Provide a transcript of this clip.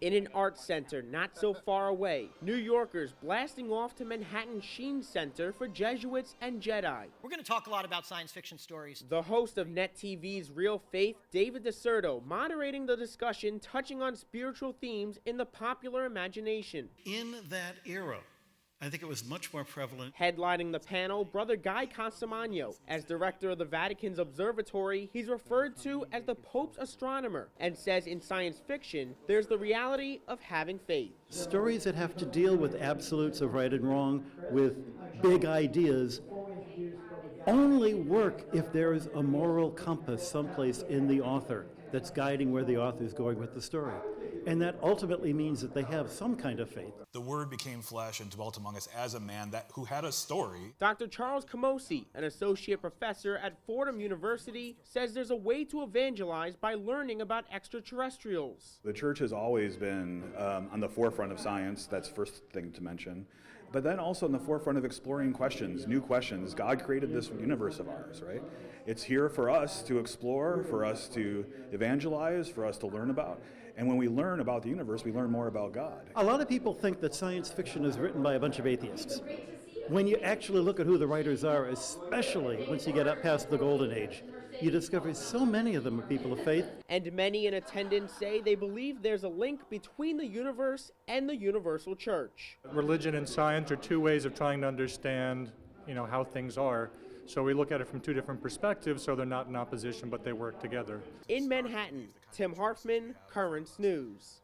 In an arts center not so far away, New Yorkers blasting off to Manhattan's Sheen Center for Jesuits and Jedi. We're going to talk a lot about science fiction stories. The host of Net TV's Real Faith, David DeSerto, moderating the discussion touching on spiritual themes in the popular imagination. In that era, I think it was much more prevalent. Headlining the panel, Brother Guy Consamagno. As director of the Vatican's observatory, he's referred to as the Pope's astronomer and says in science fiction, there's the reality of having faith. Stories that have to deal with absolutes of right and wrong, with big ideas, only work if there is a moral compass someplace in the author that's guiding where the author is going with the story. And that ultimately means that they have some kind of faith. The Word became flesh and dwelt among us as a man who had a story. Dr. Charles Camosy, an associate professor at Fordham University, says there's a way to evangelize by learning about extraterrestrials. The church has always been on the forefront of science. That's the first thing to mention. But then also in the forefront of exploring questions, new questions. God created this universe of ours, right? It's here for us to explore, for us to evangelize, for us to learn about. And when we learn about the universe, we learn more about God. A lot of people think that science fiction is written by a bunch of atheists. When you actually look at who the writers are, especially once you get up past the Golden Age, you discover so many of them are people of faith. And many in attendance say they believe there's a link between the universe and the universal church. Religion and science are two ways of trying to understand, how things are. So we look at it from two different perspectives, so they're not in opposition, but they work together. In Manhattan, Tim Harfmann, Currents News.